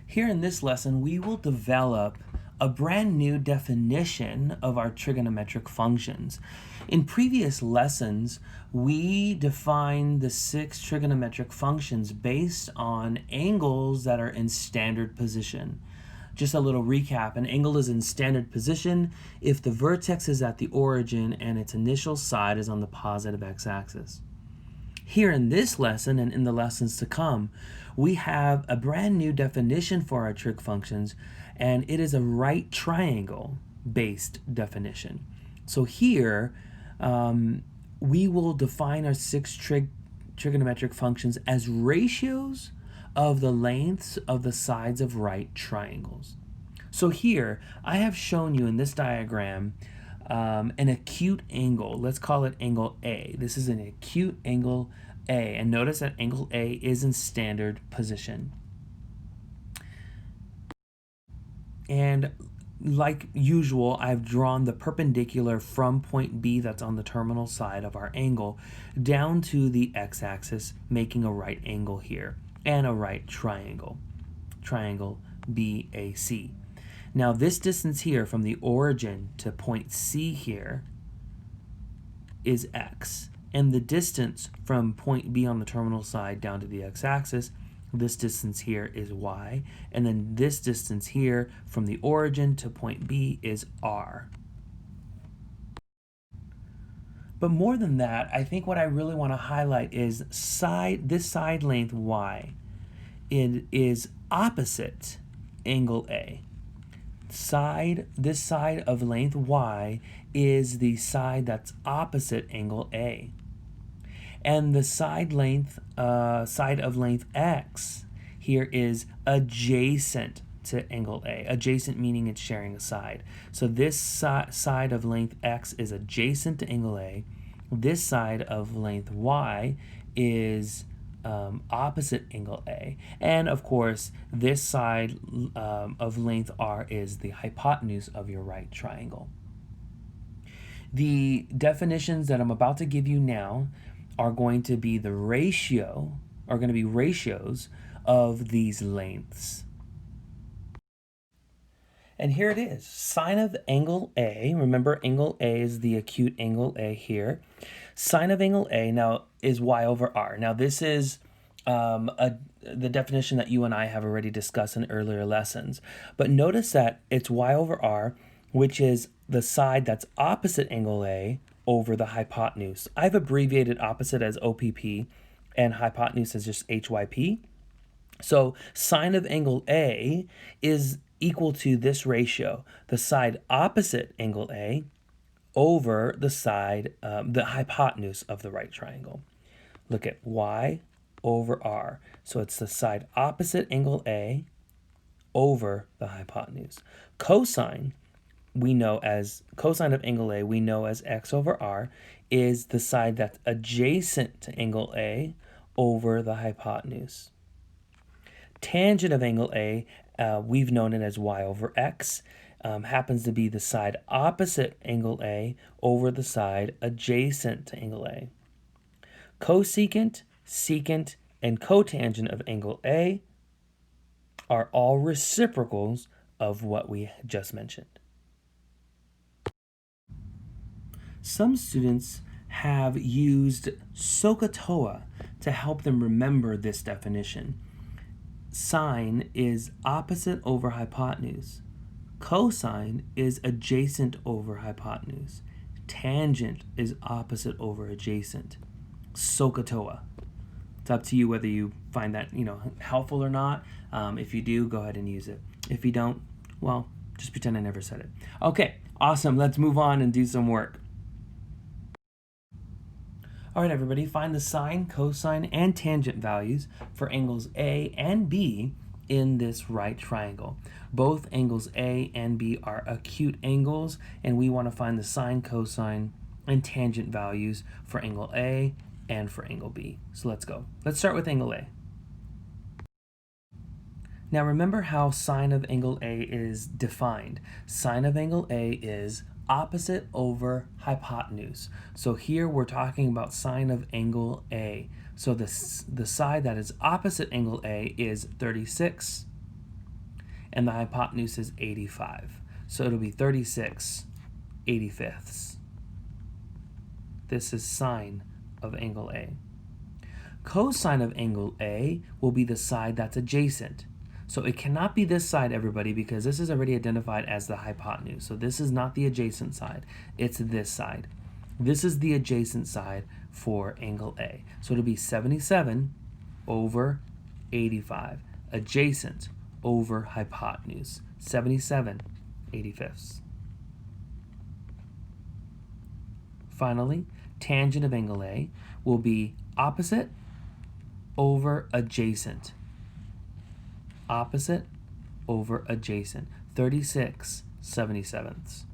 Here in this lesson, we will develop a brand new definition of our trigonometric functions. In previous lessons, we defined the 6 trigonometric functions based on angles that are in standard position. Just a little recap, an angle is in standard position if the vertex is at the origin and its initial side is on the positive x-axis. Here in this lesson and in the lessons to come, we have a brand new definition for our trig functions, and it is a right triangle based definition. So here we will define our 6 trigonometric functions as ratios of the lengths of the sides of right triangles. So here I have shown you in this diagram an acute angle. Let's call it angle A. This is an acute angle A, and notice that angle A is in standard position. And like usual, I've drawn the perpendicular from point B that's on the terminal side of our angle down to the x-axis, making a right angle here and a right triangle, triangle BAC. Now this distance here from the origin to point C here is x, and the distance from point B on the terminal side down to the x-axis, this distance here is y, and then this distance here from the origin to point B is r. But more than that, I think what I really want to highlight is this side length y. It is opposite angle A. This side of length y is the side that's opposite angle A. And the side of length x here is adjacent to angle A. Adjacent meaning it's sharing a side. So this side of length x is adjacent to angle A. This side of length y is opposite angle A. And of course, this side of length r is the hypotenuse of your right triangle. The definitions that I'm about to give you now are going to be ratios of these lengths. And here it is, sine of angle A. Remember, angle A is the acute angle A here. Sine of angle A now is y over r. Now this is the definition that you and I have already discussed in earlier lessons. But notice that it's y over r, which is the side that's opposite angle A over the hypotenuse. I've abbreviated opposite as OPP and hypotenuse as just HYP. So sine of angle A is equal to this ratio, the side opposite angle A over the side, the hypotenuse of the right triangle. Look at y over r. So it's the side opposite angle A over the hypotenuse. Cosine of angle A, we know as x over r, is the side that's adjacent to angle A over the hypotenuse. Tangent of angle A, we've known it as y over x, happens to be the side opposite angle A over the side adjacent to angle A. Cosecant, secant, and cotangent of angle A are all reciprocals of what we just mentioned. Some students have used SOHCAHTOA to help them remember this definition. Sine is opposite over hypotenuse. Cosine is adjacent over hypotenuse. Tangent is opposite over adjacent. SOHCAHTOA. It's up to you whether you find that helpful or not. If you do, go ahead and use it. If you don't, well, just pretend I never said it. Okay, awesome. Let's move on and do some work. All right, everybody, find the sine, cosine, and tangent values for angles A and B in this right triangle. Both angles A and B are acute angles, and we want to find the sine, cosine, and tangent values for angle A and for angle B. So let's go. Let's start with angle A. Now remember how sine of angle A is defined. Sine of angle A is opposite over hypotenuse. So here we're talking about sine of angle A. So the side that is opposite angle A is 36. and the hypotenuse is 85. So it'll be 36/85. This is sine of angle A. Cosine of angle A will be the side that's adjacent. So it cannot be this side, everybody, because this is already identified as the hypotenuse. So this is not the adjacent side, it's this side. This is the adjacent side for angle A. So it'll be 77/85. Adjacent over hypotenuse, 77/85. Finally, tangent of angle A will be opposite over adjacent. Opposite over adjacent, 36/77.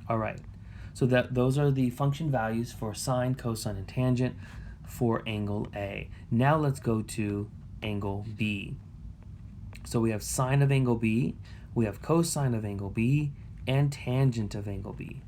All right, so those are the function values for sine, cosine, and tangent for angle A. Now let's go to angle B. So we have sine of angle B, we have cosine of angle B, and tangent of angle B.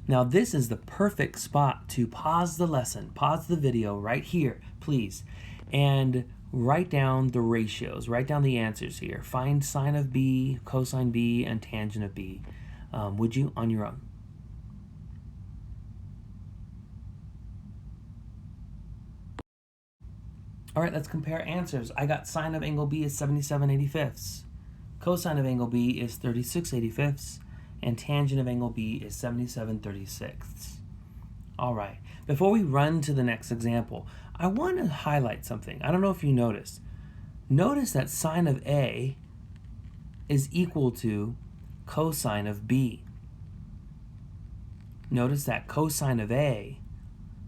Now this is the perfect spot to pause the lesson, pause the video right here, please, and write down the ratios, write down the answers here. Find sine of B, cosine B, and tangent of B. Would you, on your own? All right, let's compare answers. I got sine of angle B is 77/85. Cosine of angle B is 36/85. And tangent of angle B is 77/36. All right, before we run to the next example, I want to highlight something. I don't know if you noticed. Notice that sine of A is equal to cosine of B. Notice that cosine of A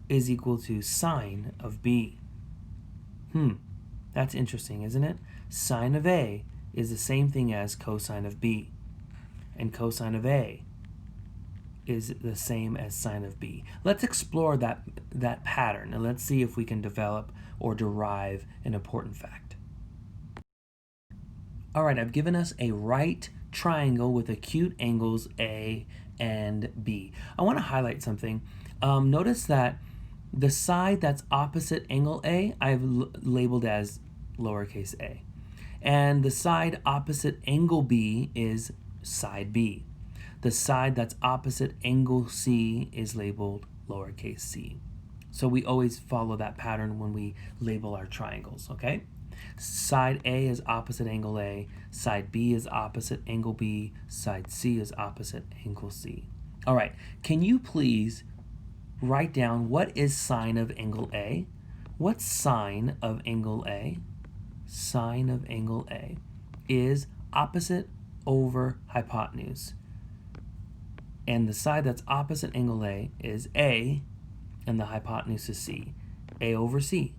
is equal to sine of B. That's interesting, isn't it? Sine of A is the same thing as cosine of B. And cosine of A is the same as sine of B. Let's explore that pattern, and let's see if we can develop or derive an important fact. All right, I've given us a right triangle with acute angles A and B. I want to highlight something. Notice that the side that's opposite angle A, I've labeled as lowercase a. And the side opposite angle B is side B. The side that's opposite angle C is labeled lowercase c. So we always follow that pattern when we label our triangles, okay? Side A is opposite angle A, side B is opposite angle B, side C is opposite angle C. All right, can you please write down what is sine of angle A? What's sine of angle A? Sine of angle A is opposite over hypotenuse. And the side that's opposite angle A is A, and the hypotenuse is C. A over C.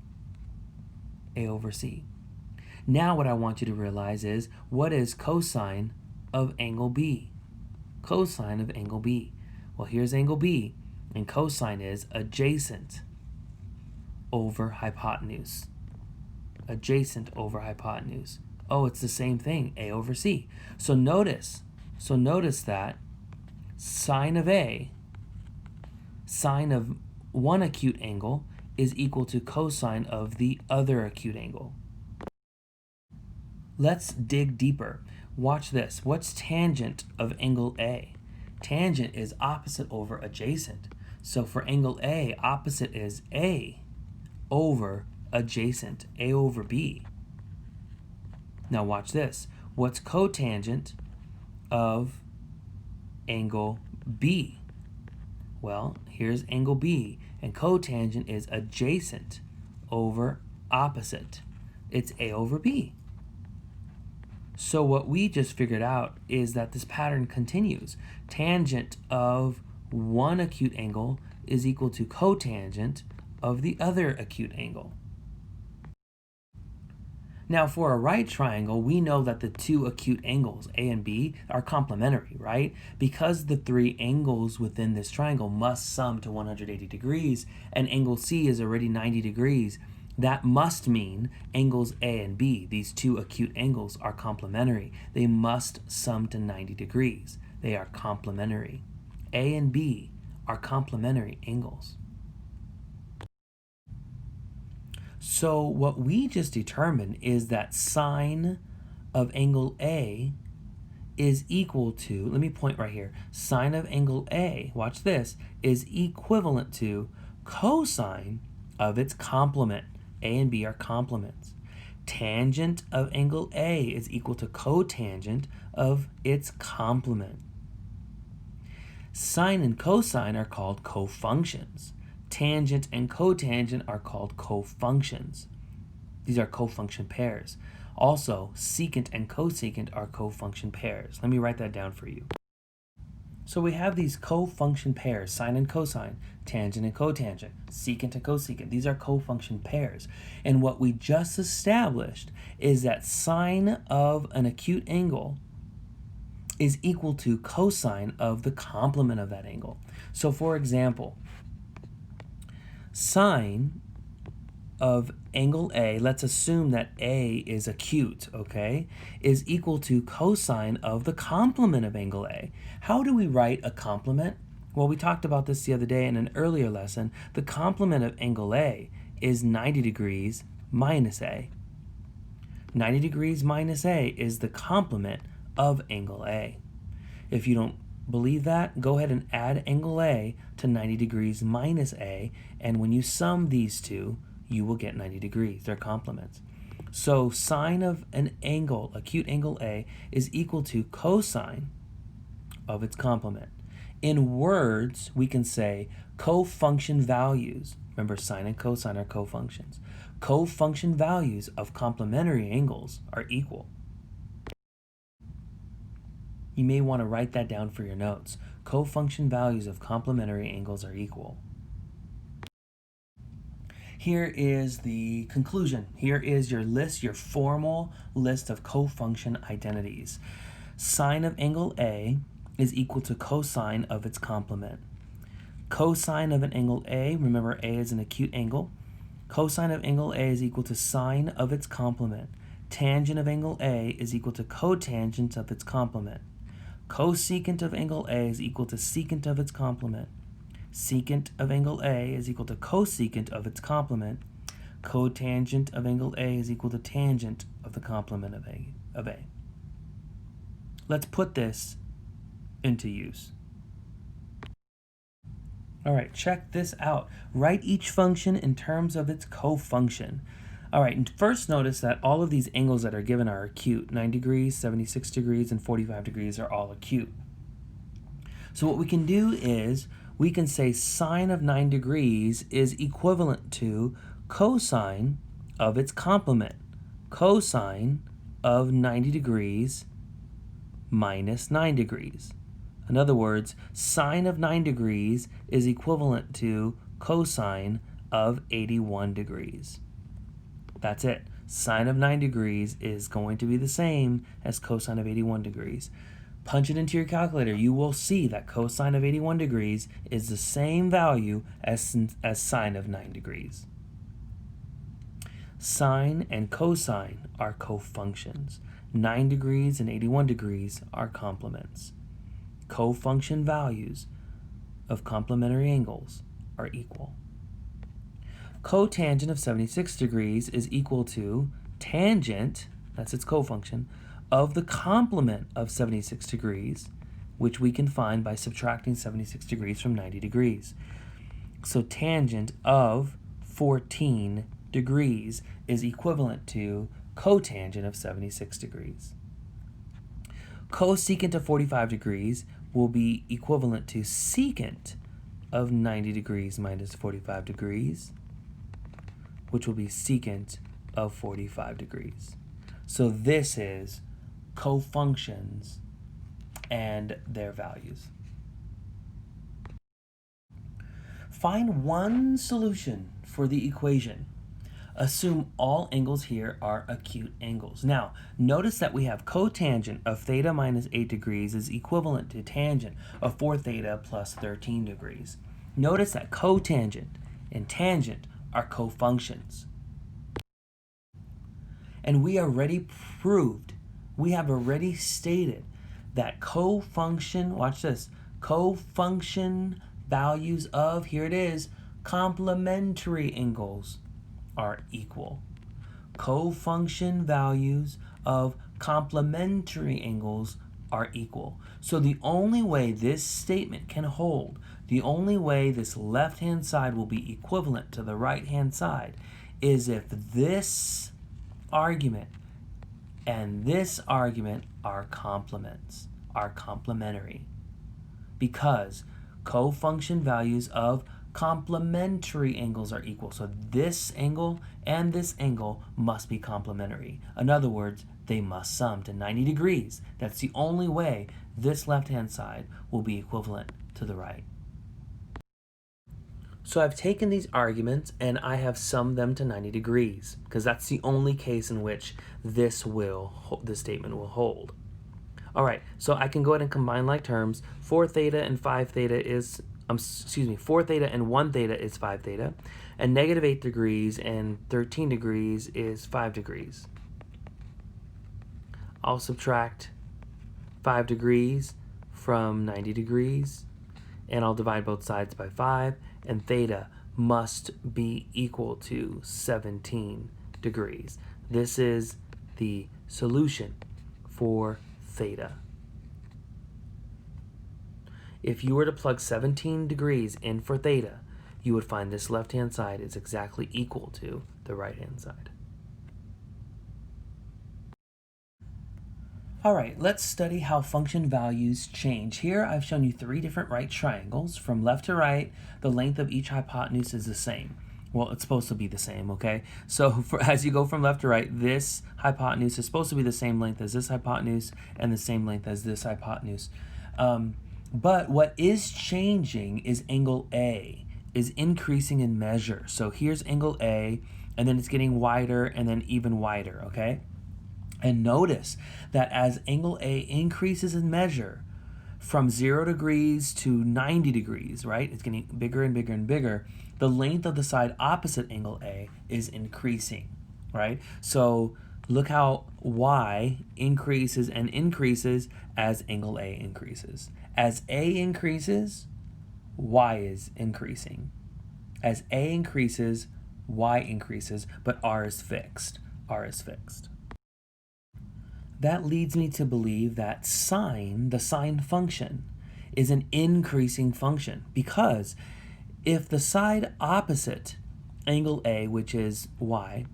A over C. Now what I want you to realize is, what is cosine of angle B? Cosine of angle B. Well, here's angle B, and cosine is adjacent over hypotenuse. Adjacent over hypotenuse. Oh, it's the same thing, A over C. So notice that sine of A, sine of one acute angle, is equal to cosine of the other acute angle. Let's dig deeper. Watch this. What's tangent of angle A? Tangent is opposite over adjacent. So for angle A, opposite is A over adjacent, A over B. Now watch this. What's cotangent of angle B? Well, here's angle B, and cotangent is adjacent over opposite. It's A over B. So what we just figured out is that this pattern continues. Tangent of one acute angle is equal to cotangent of the other acute angle. Now for a right triangle, we know that the two acute angles, A and B, are complementary, right? Because the three angles within this triangle must sum to 180 degrees, and angle C is already 90 degrees, that must mean angles A and B, these two acute angles, are complementary. They must sum to 90 degrees. They are complementary. A and B are complementary angles. So what we just determined is that sine of angle A is equal to, let me point right here, sine of angle A, watch this, is equivalent to cosine of its complement. A and B are complements. Tangent of angle A is equal to cotangent of its complement. Sine and cosine are called cofunctions. Tangent and cotangent are called cofunctions. These are cofunction pairs. Also, secant and cosecant are cofunction pairs. Let me write that down for you. So we have these cofunction pairs, sine and cosine, tangent and cotangent, secant and cosecant. These are cofunction pairs. And what we just established is that sine of an acute angle is equal to cosine of the complement of that angle. So for example, sine of angle A, let's assume that A is acute, okay, is equal to cosine of the complement of angle A. How do we write a complement? Well, we talked about this the other day in an earlier lesson. The complement of angle A is 90 degrees minus A. 90 degrees minus A is the complement of angle A. If you don't believe that, go ahead and add angle A to 90 degrees minus A, and when you sum these two, you will get 90 degrees. They're complements. So sine of an angle, acute angle A, is equal to cosine of its complement. In words, we can say cofunction values. Remember, sine and cosine are cofunctions. Cofunction values of complementary angles are equal. You may want to write that down for your notes. Cofunction values of complementary angles are equal. Here is the conclusion. Here is your list, your formal list of cofunction identities. Sine of angle A is equal to cosine of its complement. Cosine of an angle A, remember A is an acute angle. Cosine of angle A is equal to sine of its complement. Tangent of angle A is equal to cotangent of its complement. Cosecant of angle A is equal to secant of its complement. Secant of angle A is equal to cosecant of its complement. Cotangent of angle A is equal to tangent of the complement of A. Let's put this into use. All right, check this out. Write each function in terms of its cofunction. All right, and first notice that all of these angles that are given are acute. 90 degrees, 76 degrees, and 45 degrees are all acute. So what we can do is we can say sine of 9 degrees is equivalent to cosine of its complement. Cosine of 90 degrees minus 9 degrees. In other words, sine of 9 degrees is equivalent to cosine of 81 degrees. That's it. Sine of 9 degrees is going to be the same as cosine of 81 degrees. Punch it into your calculator. You will see that cosine of 81 degrees is the same value as sine of 9 degrees. Sine and cosine are cofunctions. 9 degrees and 81 degrees are complements. Cofunction values of complementary angles are equal. Cotangent of 76 degrees is equal to tangent, that's its cofunction, of the complement of 76 degrees, which we can find by subtracting 76 degrees from 90 degrees. So tangent of 14 degrees is equivalent to cotangent of 76 degrees. Cosecant of 45 degrees will be equivalent to secant of 90 degrees minus 45 degrees, which will be secant of 45 degrees. So this is cofunctions and their values. Find one solution for the equation. Assume all angles here are acute angles. Now, notice that we have cotangent of theta minus 8 degrees is equivalent to tangent of 4 theta plus 13 degrees. Notice that cotangent and tangent are cofunctions. And we already proved, we have already stated that cofunction, watch this, cofunction values of, here it is, complementary angles are equal. Cofunction values of complementary angles are equal. So the only way this statement can hold, the only way this left-hand side will be equivalent to the right-hand side is if this argument and this argument are complements, are complementary. Because cofunction values of complementary angles are equal. So this angle and this angle must be complementary. In other words, they must sum to 90 degrees. That's the only way this left-hand side will be equivalent to the right. So I've taken these arguments and I have summed them to 90 degrees because that's the only case in which this statement will hold. All right, so I can go ahead and combine like terms. 4 theta and 5 theta is, 4 theta and 1 theta is 5 theta, and negative 8 degrees and 13 degrees is 5 degrees. I'll subtract 5 degrees from 90 degrees, and I'll divide both sides by 5, and theta must be equal to 17 degrees. This is the solution for theta. If you were to plug 17 degrees in for theta, you would find this left-hand side is exactly equal to the right-hand side. All right, let's study how function values change. Here I've shown you 3 different right triangles. From left to right, the length of each hypotenuse is the same. Well, it's supposed to be the same, okay? So as you go from left to right, this hypotenuse is supposed to be the same length as this hypotenuse and the same length as this hypotenuse. But what is changing is angle A is increasing in measure. So here's angle A, and then it's getting wider and then even wider, okay? And notice that as angle A increases in measure from 0 degrees to 90 degrees, right? It's getting bigger and bigger and bigger. The length of the side opposite angle A is increasing, right? So look how Y increases and increases as angle A increases. As A increases, Y is increasing. As A increases, Y increases, but R is fixed. R is fixed. That leads me to believe that sine, the sine function, is an increasing function because if the side opposite angle A, which is Y,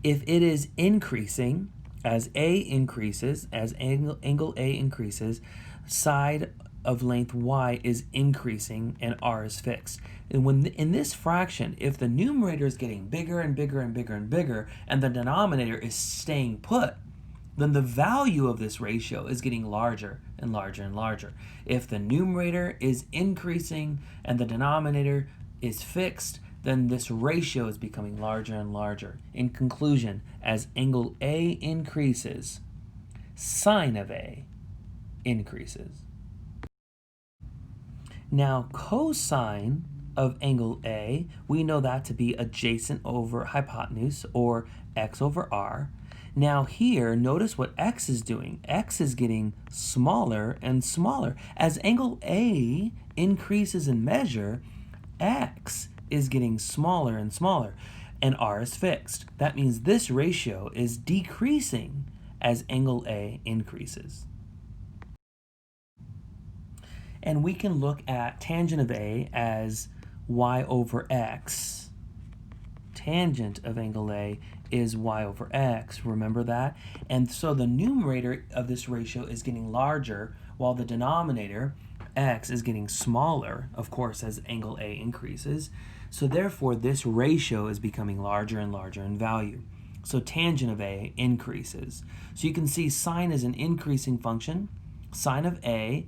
if it is increasing as A increases, as angle A increases, side of length Y is increasing and R is fixed. And when in this fraction, if the numerator is getting bigger and bigger and bigger and bigger and the denominator is staying put, then the value of this ratio is getting larger and larger and larger. If the numerator is increasing and the denominator is fixed, then this ratio is becoming larger and larger. In conclusion, as angle A increases, sine of A increases. Now, cosine of angle A, we know that to be adjacent over hypotenuse, or x over r. Now here, notice what x is doing. X is getting smaller and smaller. As angle A increases in measure, x is getting smaller and smaller, and r is fixed. That means this ratio is decreasing as angle A increases. And we can look at tangent of A as y over x. Tangent of angle A is y over x, remember that? And so the numerator of this ratio is getting larger while the denominator, x, is getting smaller, of course, as angle A increases. So therefore, this ratio is becoming larger and larger in value. So tangent of A increases. So you can see sine is an increasing function. Sine of A,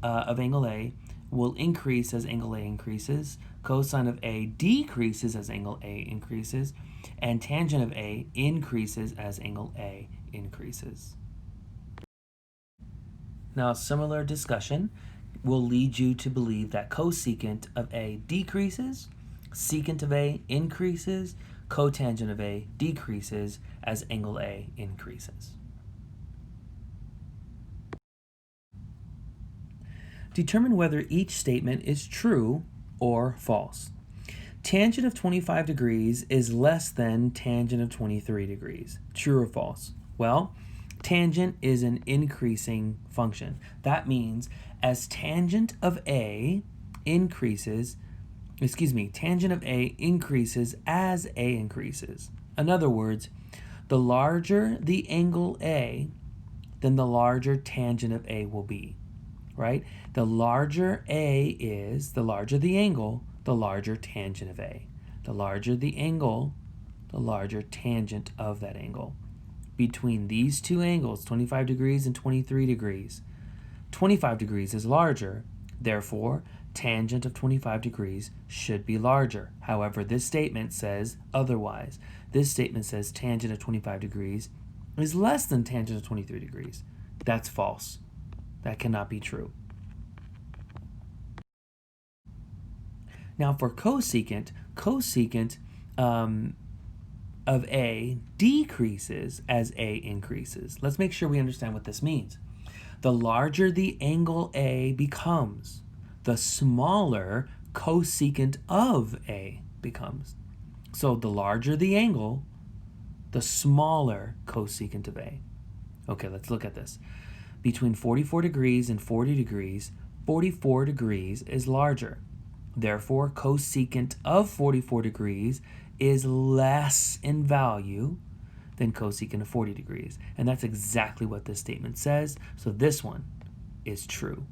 of angle A, will increase as angle A increases. Cosine of A decreases as angle A increases. And tangent of A increases as angle A increases. Now, a similar discussion will lead you to believe that cosecant of A decreases, secant of A increases, cotangent of A decreases as angle A increases. Determine whether each statement is true or false. Tangent of 25 degrees is less than tangent of 23 degrees. True or false? Well, tangent is an increasing function. That means as tangent of A increases, tangent of A increases as A increases. In other words, the larger the angle A, then the larger tangent of A will be, right? The larger A is, the larger the angle, the larger tangent of A. The larger the angle, the larger tangent of that angle. Between these two angles, 25 degrees and 23 degrees, 25 degrees is larger, therefore tangent of 25 degrees should be larger. However, this statement says otherwise. This statement says tangent of 25 degrees is less than tangent of 23 degrees. That's false. That cannot be true. Now for cosecant of A decreases as A increases. Let's make sure we understand what this means. The larger the angle A becomes, the smaller cosecant of A becomes. So the larger the angle, the smaller cosecant of A. Okay, let's look at this. Between 44 degrees and 40 degrees, 44 degrees is larger. Therefore, cosecant of 44 degrees is less in value than cosecant of 40 degrees. And that's exactly what this statement says. So this one is true.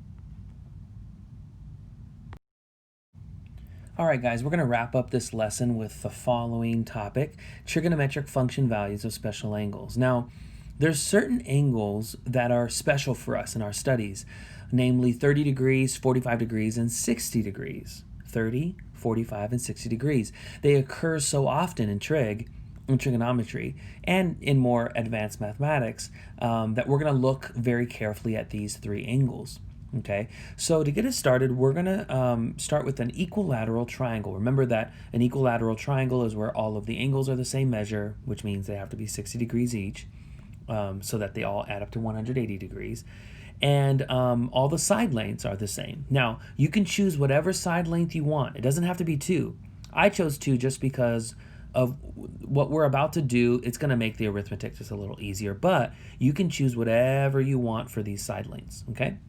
All right, guys, we're going to wrap up this lesson with the following topic: trigonometric function values of special angles. Now, there's certain angles that are special for us in our studies, namely 30 degrees, 45 degrees, and 60 degrees. 30, 45, and 60 degrees. They occur so often in trigonometry, and in more advanced mathematics that we're going to look very carefully at these three angles. Okay, so to get us started, we're going to start with an equilateral triangle. Remember that an equilateral triangle is where all of the angles are the same measure, which means they have to be 60 degrees each, so that they all add up to 180 degrees. And all the side lengths are the same. Now, you can choose whatever side length you want. It doesn't have to be 2. I chose 2 just because of what we're about to do. It's going to make the arithmetic just a little easier, but you can choose whatever you want for these side lengths, okay?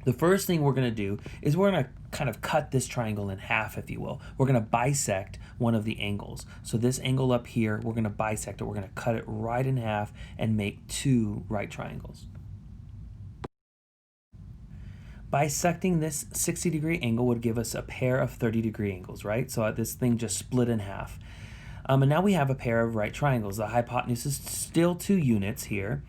The first thing we're going to do is we're going to kind of cut this triangle in half, if you will. We're going to bisect one of the angles. So this angle up here, we're going to bisect it. We're going to cut it right in half and make 2 right triangles. Bisecting this 60-degree angle would give us a pair of 30-degree angles, right? So this thing just split in half. And now we have a pair of right triangles. The hypotenuse is still 2 units here.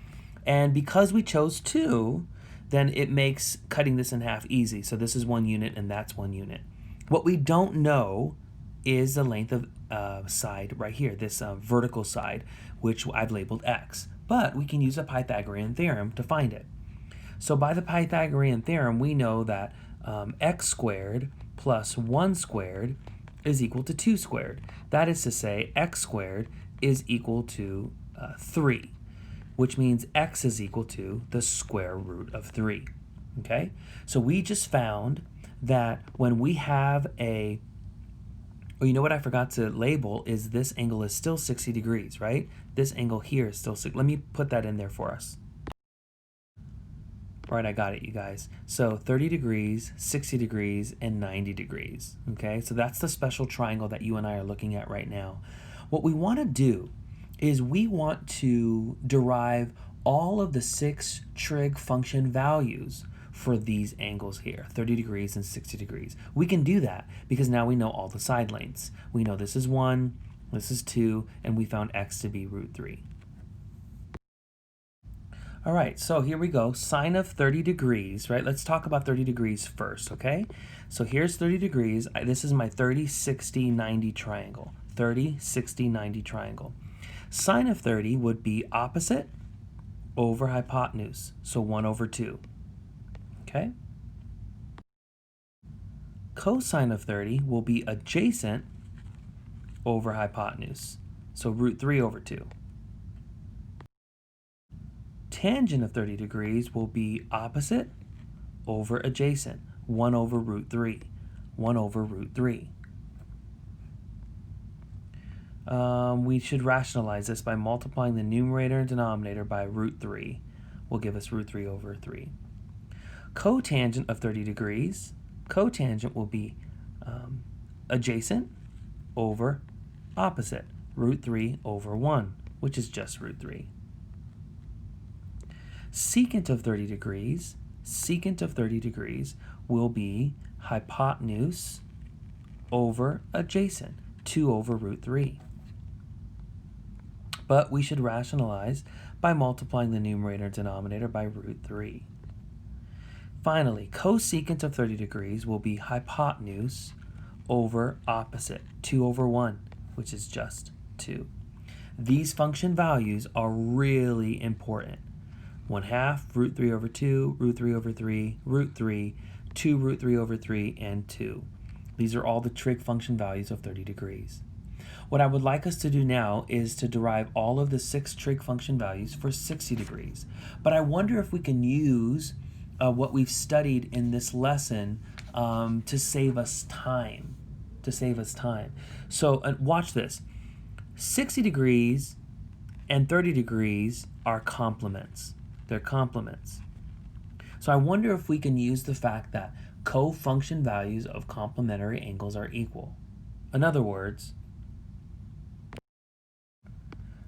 And because we chose 2, then it makes cutting this in half easy. So this is 1 unit and that's 1 unit. What we don't know is the length of side right here, this vertical side, which I've labeled x. But we can use a Pythagorean theorem to find it. So by the Pythagorean theorem, we know that x squared plus 1 squared is equal to 2 squared. That is to say, x squared is equal to 3, which means x is equal to the square root of 3. Okay? So we just found that when we have a, oh, you know what I forgot to label is this angle is still 60 degrees, right? This angle here is still 60. Let me put that in there for us. All right, I got it, you guys. So 30 degrees, 60 degrees, and 90 degrees, okay? So that's the special triangle that you and I are looking at right now. What we want to do is we want to derive all of the 6 trig function values for these angles here, 30 degrees and 60 degrees. We can do that because now we know all the side lengths. We know this is 1, this is 2, and we found x to be root 3. All right, so here we go. Sine of 30 degrees, right? Let's talk about 30 degrees first, okay? So here's 30 degrees. This is my 30, 60, 90 triangle. 30, 60, 90 triangle. Sine of 30 would be opposite over hypotenuse, so 1 over 2, okay? Cosine of 30 will be adjacent over hypotenuse, so root 3 over 2. Tangent of 30 degrees will be opposite over adjacent, 1 over root 3, 1 over root 3. We should rationalize this by multiplying the numerator and denominator by root 3. Will give us root 3 over 3. Cotangent of 30 degrees, cotangent will be adjacent over opposite, root 3 over 1, which is just root 3. Secant of 30 degrees, secant of 30 degrees will be hypotenuse over adjacent, 2 over root 3. But we should rationalize by multiplying the numerator and denominator by root 3. Finally, cosecant of 30 degrees will be hypotenuse over opposite, 2 over 1, which is just 2. These function values are really important. 1/2, root 3 over 2, root 3 over 3, root 3, 2 root 3 over 3, and 2. These are all the trig function values of 30 degrees. What I would like us to do now is to derive all of the 6 trig function values for 60 degrees. But I wonder if we can use what we've studied in this lesson to save us time. So watch this. 60 degrees and 30 degrees are complements. They're complements. So I wonder if we can use the fact that cofunction values of complementary angles are equal. In other words,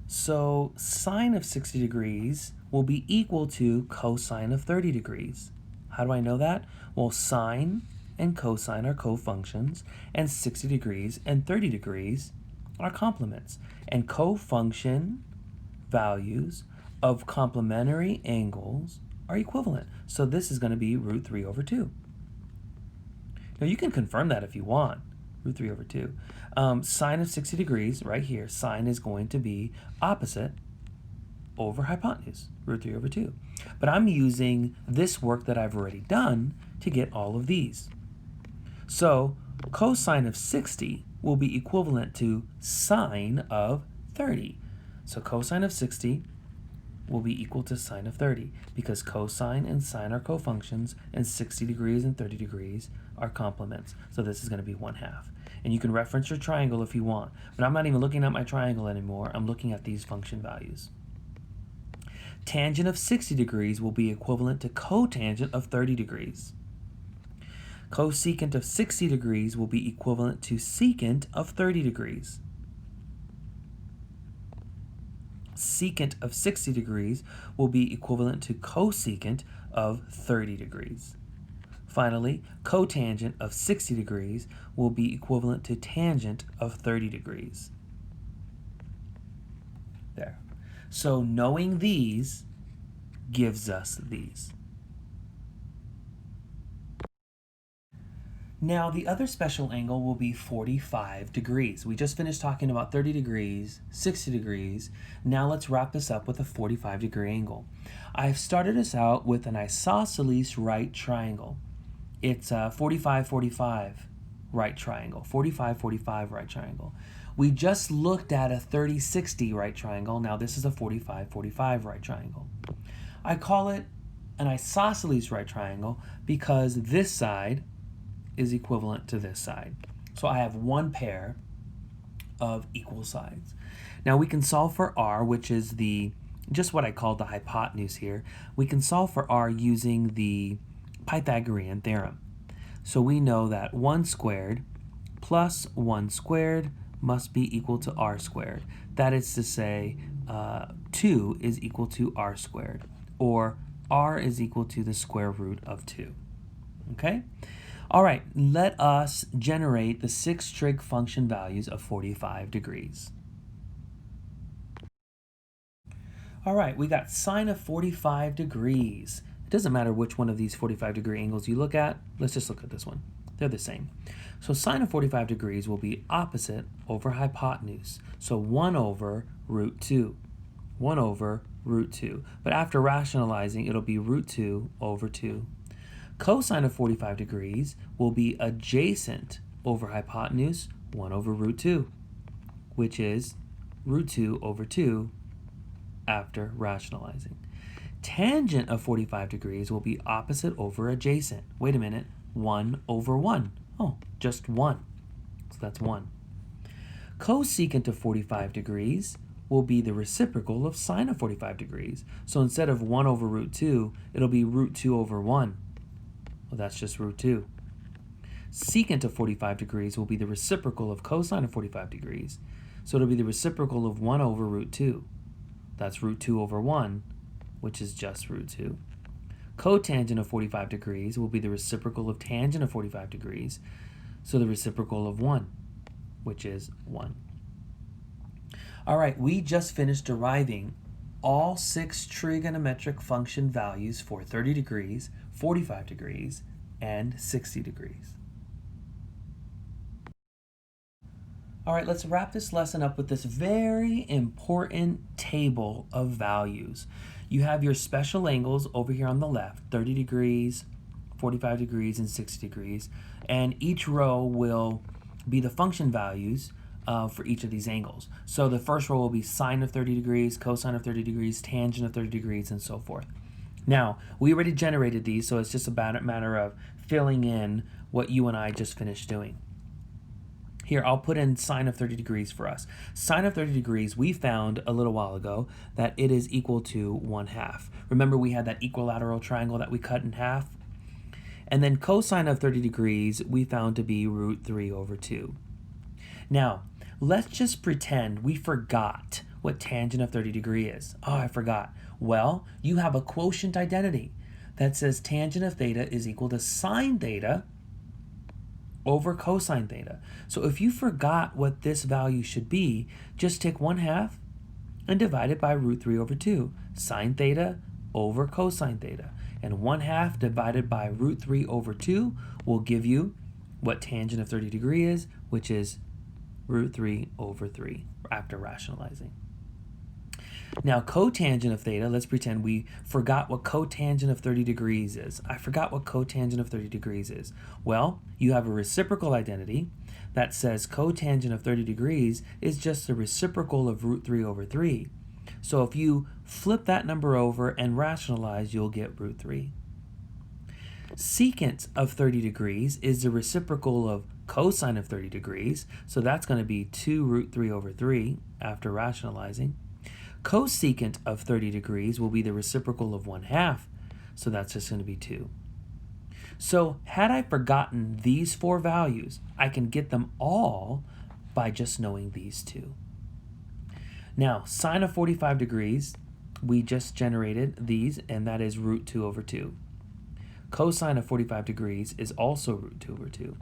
so sine of 60 degrees will be equal to cosine of 30 degrees. How do I know that? Well, sine and cosine are cofunctions, and 60 degrees and 30 degrees are complements. And cofunction values of complementary angles are equivalent. So this is going to be root 3 over 2. Now you can confirm that if you want. Root 3 over 2. Sine of 60 degrees, right here, sine is going to be opposite over hypotenuse, root 3 over 2. But I'm using this work that I've already done to get all of these. So cosine of 60 will be equivalent to sine of 30. So cosine of 60 will be equal to sine of 30 because cosine and sine are cofunctions and 60 degrees and 30 degrees are complements. So this is going to be 1/2. And you can reference your triangle if you want, but I'm not even looking at my triangle anymore. I'm looking at these function values. Tangent of 60 degrees will be equivalent to cotangent of 30 degrees. Cosecant of 60 degrees will be equivalent to secant of 30 degrees. Secant of 60 degrees will be equivalent to cosecant of 30 degrees. Finally, cotangent of 60 degrees will be equivalent to tangent of 30 degrees. There. So knowing these gives us these. Now the other special angle will be 45 degrees. We just finished talking about 30 degrees, 60 degrees. Now let's wrap this up with a 45-degree angle. I've started us out with an isosceles right triangle. It's a 45-45 right triangle, 45-45 right triangle. We just looked at a 30-60 right triangle. Now this is a 45-45 right triangle. I call it an isosceles right triangle because this side is equivalent to this side. So I have one pair of equal sides. Now we can solve for r, which is just what I called the hypotenuse here. We can solve for r using the Pythagorean theorem. So we know that 1 squared plus 1 squared must be equal to r squared. That is to say 2 is equal to r squared, or r is equal to the square root of 2. Okay? All right, let us generate the 6 trig function values of 45 degrees. All right, we got sine of 45 degrees. It doesn't matter which one of these 45-degree angles you look at. Let's just look at this one. They're the same. So sine of 45 degrees will be opposite over hypotenuse. So 1 over root 2. 1 over root 2. But after rationalizing, it'll be root 2 over 2. Cosine of 45 degrees will be adjacent over hypotenuse, 1 over root 2, which is root 2 over 2 after rationalizing. Tangent of 45 degrees will be opposite over adjacent. Wait a minute, 1 over 1. Oh, just 1. So that's 1. Cosecant of 45 degrees will be the reciprocal of sine of 45 degrees. So instead of 1 over root 2, it'll be root 2 over 1. Well, that's just root 2. Secant of 45 degrees will be the reciprocal of cosine of 45 degrees. So it'll be the reciprocal of 1 over root 2. That's root 2 over 1, which is just root 2. Cotangent of 45 degrees will be the reciprocal of tangent of 45 degrees. So the reciprocal of 1, which is 1. All right, we just finished deriving all 6 trigonometric function values for 30 degrees, 45 degrees, and 60 degrees. All right, let's wrap this lesson up with this very important table of values. You have your special angles over here on the left, 30 degrees, 45 degrees, and 60 degrees. And each row will be the function values for each of these angles. So the first row will be sine of 30 degrees, cosine of 30 degrees, tangent of 30 degrees, and so forth. Now, we already generated these, so it's just a matter of filling in what you and I just finished doing. Here, I'll put in sine of 30 degrees for us. Sine of 30 degrees, we found a little while ago that it is equal to 1/2. Remember, we had that equilateral triangle that we cut in half? And then cosine of 30 degrees, we found to be root 3 over 2. Now, let's just pretend we forgot what tangent of 30 degrees is. Oh, I forgot. Well, you have a quotient identity that says tangent of theta is equal to sine theta over cosine theta. So if you forgot what this value should be, just take 1/2 and divide it by root 3 over 2. Sine theta over cosine theta. And 1/2 divided by root 3 over 2 will give you what tangent of 30 degrees is, which is root 3 over 3 after rationalizing. Now, cotangent of theta, let's pretend we forgot what cotangent of 30 degrees is. I forgot what cotangent of 30 degrees is. Well, you have a reciprocal identity that says cotangent of 30 degrees is just the reciprocal of root 3 over 3. So if you flip that number over and rationalize, you'll get root 3. Secant of 30 degrees is the reciprocal of cosine of 30 degrees. So that's going to be 2 root 3 over 3 after rationalizing. Cosecant of 30 degrees will be the reciprocal of 1/2, so that's just going to be 2. So had I forgotten these 4 values, I can get them all by just knowing these 2. Now, sine of 45 degrees, we just generated these, and that is root 2 over 2. Cosine of 45 degrees is also root 2 over 2.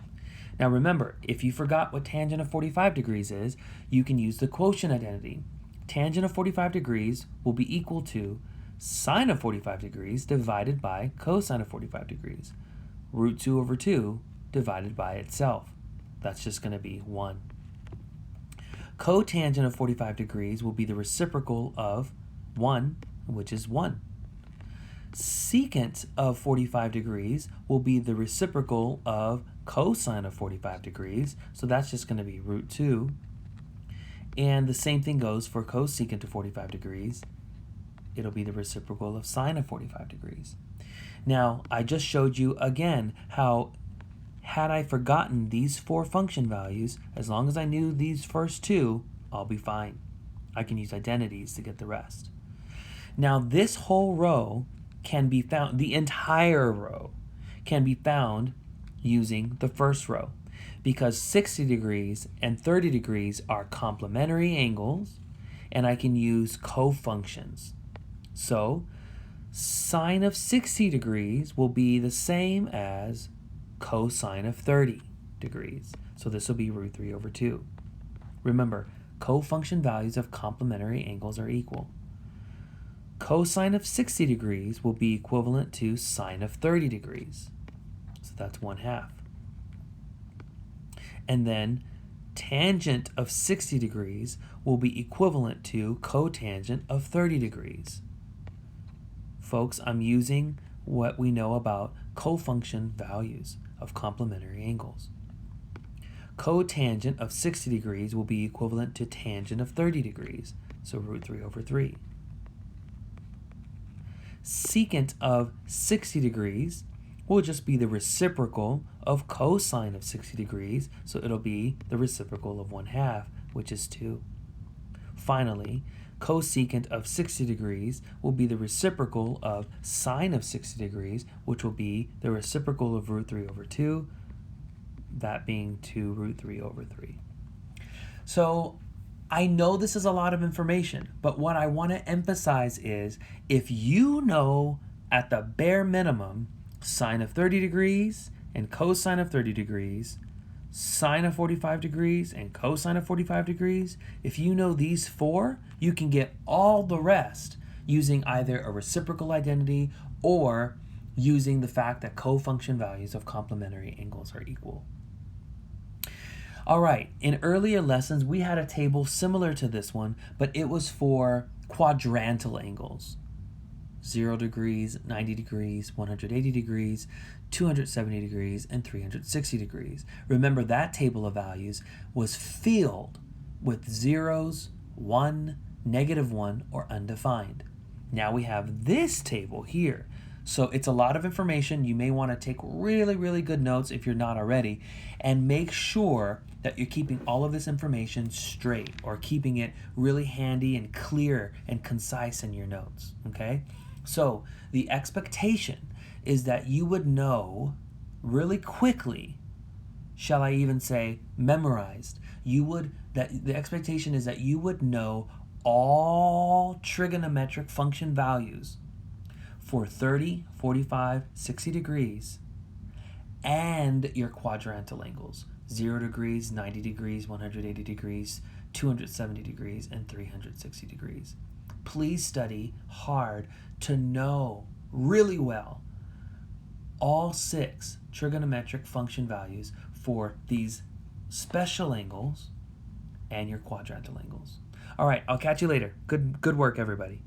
Now remember, if you forgot what tangent of 45 degrees is, you can use the quotient identity. Tangent of 45 degrees will be equal to sine of 45 degrees divided by cosine of 45 degrees. Root 2 over 2 divided by itself. That's just going to be 1. Cotangent of 45 degrees will be the reciprocal of 1, which is 1. Secant of 45 degrees will be the reciprocal of cosine of 45 degrees, so that's just going to be root 2. And the same thing goes for cosecant of 45 degrees. It'll be the reciprocal of sine of 45 degrees. Now, I just showed you again how, had I forgotten these 4 function values, as long as I knew these first 2, I'll be fine. I can use identities to get the rest. Now, this whole row can be found, the entire row can be found using the first row, because 60 degrees and 30 degrees are complementary angles, and I can use cofunctions. So sine of 60 degrees will be the same as cosine of 30 degrees. So this will be root 3 over 2. Remember, cofunction values of complementary angles are equal. Cosine of 60 degrees will be equivalent to sine of 30 degrees. So that's 1/2. And then tangent of 60 degrees will be equivalent to cotangent of 30 degrees. Folks, I'm using what we know about cofunction values of complementary angles. Cotangent of 60 degrees will be equivalent to tangent of 30 degrees, so root 3 over 3. Secant of 60 degrees will just be the reciprocal of cosine of 60 degrees, so it'll be the reciprocal of 1/2 which is 2. Finally, cosecant of 60 degrees will be the reciprocal of sine of 60 degrees, which will be the reciprocal of root 3 over 2, that being 2 root 3 over 3. So I know this is a lot of information, but what I want to emphasize is if you know at the bare minimum sine of 30 degrees and cosine of 30 degrees, sine of 45 degrees and cosine of 45 degrees, if you know these 4, you can get all the rest using either a reciprocal identity or using the fact that cofunction values of complementary angles are equal. All right, in earlier lessons, we had a table similar to this one, but it was for quadrantal angles. 0 degrees, 90 degrees, 180 degrees, 270 degrees, and 360 degrees. Remember, that table of values was filled with zeros, 1, -1, or undefined. Now we have this table here. So it's a lot of information. You may want to take really, really good notes if you're not already, and make sure that you're keeping all of this information straight or keeping it really handy and clear and concise in your notes, okay? So the expectation is that you would know really quickly, shall I even say memorized, the expectation is that you would know all trigonometric function values for 30, 45, 60 degrees and your quadrantal angles, 0 degrees, 90 degrees, 180 degrees, 270 degrees, and 360 degrees. Please study hard to know really well all 6 trigonometric function values for these special angles and your quadrantal angles. All right, I'll catch you later. Good work, everybody.